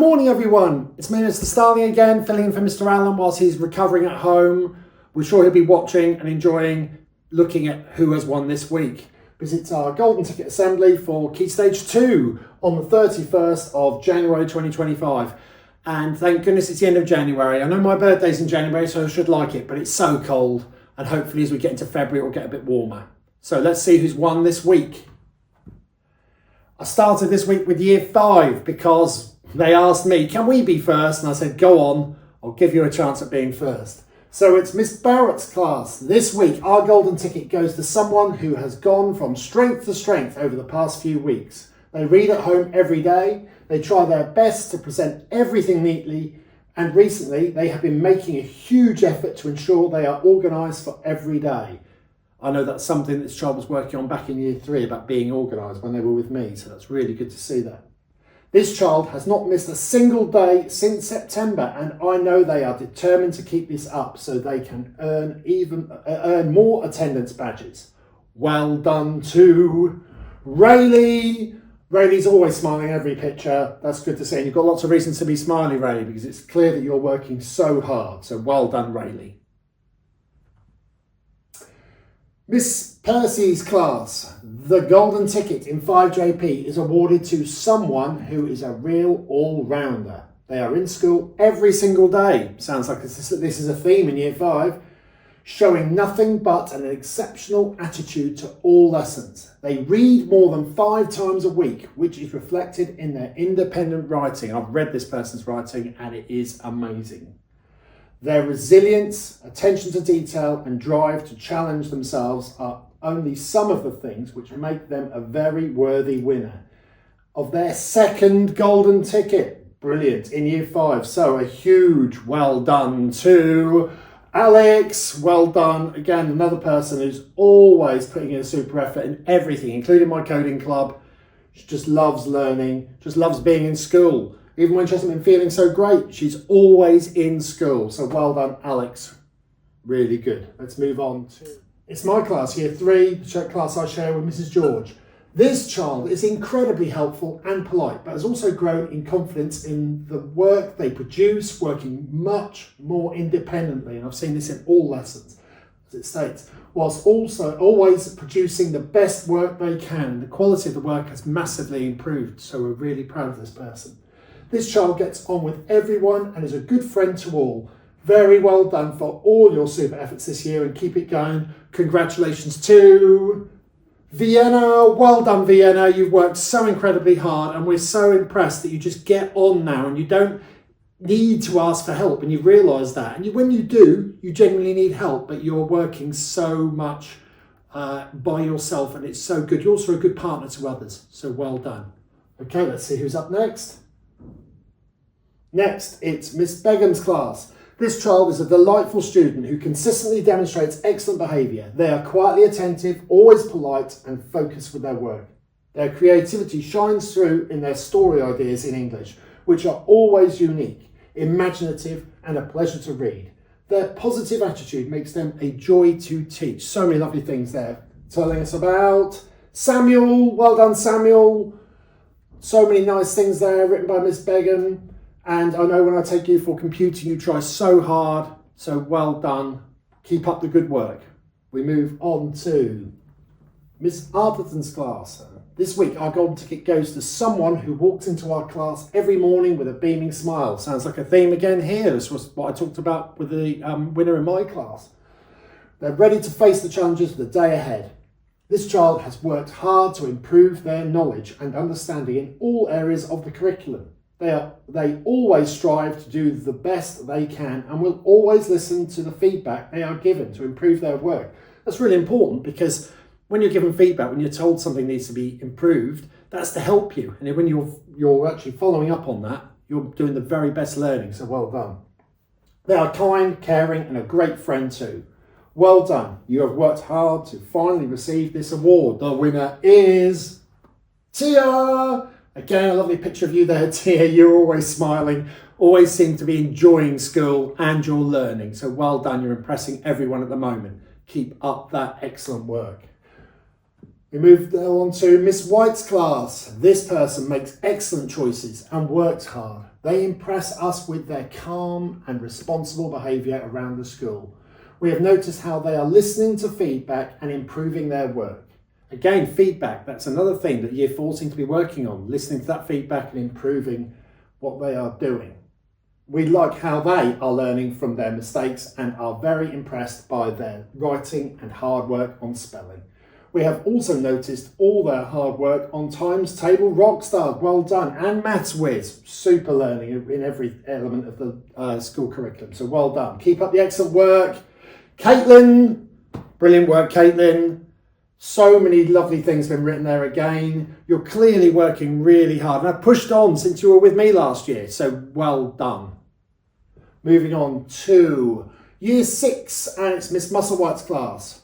morning, everyone. It's me, Mr. Starling again, filling in for Mr. Allen whilst he's recovering at home. We're sure he'll be watching and enjoying looking at who has won this week, because it's our golden ticket assembly for Key Stage 2 on the 31st of January 2025. And thank goodness it's the end of January. I know my birthday's in January, so I should like it, but it's so cold. And hopefully as we get into February, it will get a bit warmer. So let's see who's won this week. I started this week with Year 5 because they asked me, can we be first? And I said, go on, I'll give you a chance at being first. So it's Miss Barrett's class. This week, our golden ticket goes to someone who has gone from strength to strength over the past few weeks. They read at home every day. They try their best to present everything neatly. And recently, they have been making a huge effort to ensure they are organised for every day. I know that's something this child was working on back in Year 3 about being organised when they were with me. So that's really good to see that. This child has not missed a single day since September, and I know they are determined to keep this up so they can earn more attendance badges. Well done to Rayleigh. Rayleigh's always smiling every picture. That's good to see. And you've got lots of reasons to be smiling, Rayleigh, because it's clear that you're working so hard. So well done, Rayleigh. Miss Percy's class, the golden ticket in 5JP is awarded to someone who is a real all-rounder. They are in school every single day. Sounds like this is a theme in Year 5. Showing nothing but an exceptional attitude to all lessons. They read more than 5 times a week, which is reflected in their independent writing. I've read this person's writing and it is amazing. Their resilience, attention to detail and drive to challenge themselves are only some of the things which make them a very worthy winner of their second golden ticket. Brilliant, in Year 5. So a huge well done to Alex. Well done. Again, another person who's always putting in a super effort in everything, including my coding club. She just loves learning, just loves being in school. Even when she hasn't been feeling so great, she's always in school. So well done, Alex. Really good. Let's move on to... It's my class, Year 3, the class I share with Mrs. George. This child is incredibly helpful and polite, but has also grown in confidence in the work they produce, working much more independently. And I've seen this in all lessons, as it states, whilst also always producing the best work they can. The quality of the work has massively improved, so we're really proud of this person. This child gets on with everyone and is a good friend to all. Very well done for all your super efforts this year and keep it going. Congratulations to Vienna. Well done, Vienna. You've worked so incredibly hard and we're so impressed that you just get on now and you don't need to ask for help, and you realise that. And when you do, you genuinely need help, but you're working so much by yourself and it's so good. You're also a good partner to others, so well done. Okay, let's see who's up next. Next, it's Miss Begum's class. This child is a delightful student who consistently demonstrates excellent behaviour. They are quietly attentive, always polite and focused with their work. Their creativity shines through in their story ideas in English, which are always unique, imaginative and a pleasure to read. Their positive attitude makes them a joy to teach. So many lovely things there. Telling us about Samuel. Well done, Samuel. So many nice things there written by Miss Begum. And I know when I take you for computing, you try so hard. So well done. Keep up the good work. We move on to Miss Arthurton's class. This week, our golden ticket goes to someone who walks into our class every morning with a beaming smile. Sounds like a theme again here. This was what I talked about with the winner in my class. They're ready to face the challenges of the day ahead. This child has worked hard to improve their knowledge and understanding in all areas of the curriculum. They always strive to do the best they can and will always listen to the feedback they are given to improve their work. That's really important because when you're given feedback, when you're told something needs to be improved, that's to help you. And when you're actually following up on that, you're doing the very best learning. So well done. They are kind, caring and a great friend too. Well done. You have worked hard to finally receive this award. The winner is Tia. Again, a lovely picture of you there, Tia. You're always smiling, always seem to be enjoying school and your learning. So well done. You're impressing everyone at the moment. Keep up that excellent work. We moved on to Miss White's class. This person makes excellent choices and works hard. They impress us with their calm and responsible behaviour around the school. We have noticed how they are listening to feedback and improving their work. Again, feedback, that's another thing that Year 4 seem to be working on, listening to that feedback and improving what they are doing. We like how they are learning from their mistakes and are very impressed by their writing and hard work on spelling. We have also noticed all their hard work on times table rockstar, well done, and maths whiz, super learning in every element of the school curriculum, so well done. Keep up the excellent work. Caitlin, brilliant work, Caitlin. So many lovely things been written there again. You're clearly working really hard, and I've pushed on since you were with me last year, so well done. Moving on to Year 6, and it's Miss Musselwhite's class.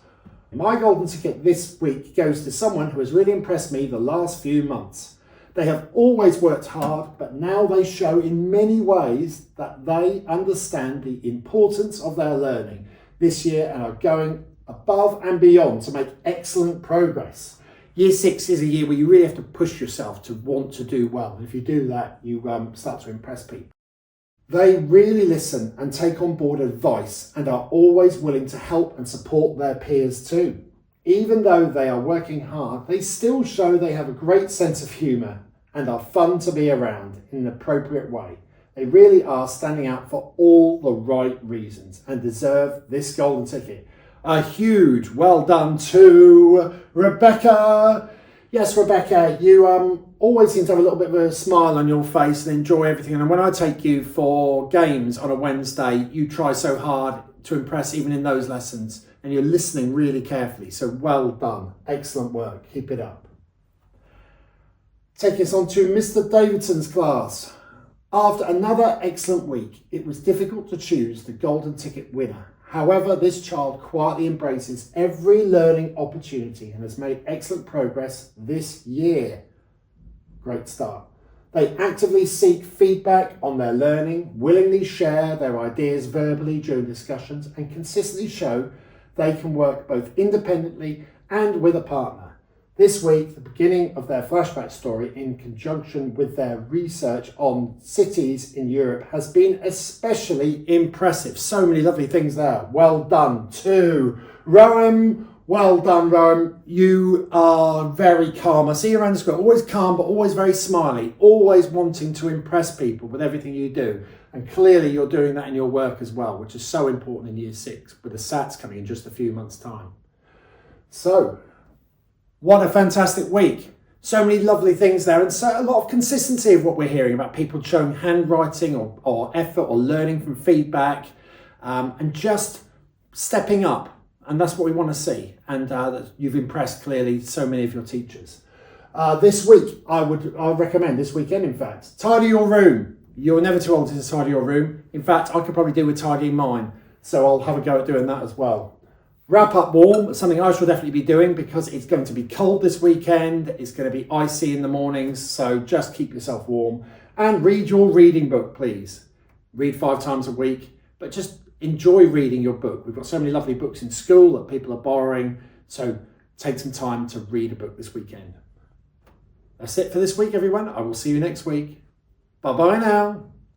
My golden ticket this week goes to someone who has really impressed me the last few months. They have always worked hard, but now they show in many ways that they understand the importance of their learning this year and are going above and beyond to make excellent progress. Year 6 is a year where you really have to push yourself to want to do well. And if you do that, you start to impress people. They really listen and take on board advice and are always willing to help and support their peers too. Even though they are working hard, they still show they have a great sense of humour and are fun to be around in an appropriate way. They really are standing out for all the right reasons and deserve this golden ticket. A huge well done to Rebecca. Yes, Rebecca, you always seem to have a little bit of a smile on your face and enjoy everything. And when I take you for games on a Wednesday, you try so hard to impress even in those lessons. And you're listening really carefully. So well done. Excellent work. Keep it up. Take us on to Mr. Davidson's class. After another excellent week, it was difficult to choose the golden ticket winner. However, this child quietly embraces every learning opportunity and has made excellent progress this year. Great start. They actively seek feedback on their learning, willingly share their ideas verbally during discussions, and consistently show they can work both independently and with a partner. This week, the beginning of their flashback story in conjunction with their research on cities in Europe has been especially impressive. So many lovely things there. Well done to Rowan. Well done, Rowan. You are very calm. I see you around the school, always calm, but always very smiley, always wanting to impress people with everything you do. And clearly you're doing that in your work as well, which is so important in Year 6 with the SATs coming in just a few months' time. So, what a fantastic week. So many lovely things there, and so a lot of consistency of what we're hearing about people showing handwriting or effort or learning from feedback and just stepping up. And that's what we want to see. And you've impressed clearly so many of your teachers. This week, I would recommend, this weekend in fact, tidy your room. You're never too old to tidy your room. In fact, I could probably do with tidying mine. So I'll have a go at doing that as well. Wrap up warm, something I shall definitely be doing because it's going to be cold this weekend. It's going to be icy in the mornings, so just keep yourself warm. And read your reading book, please. Read 5 times a week, but just enjoy reading your book. We've got so many lovely books in school that people are borrowing, so take some time to read a book this weekend. That's it for this week, everyone. I will see you next week. Bye-bye now.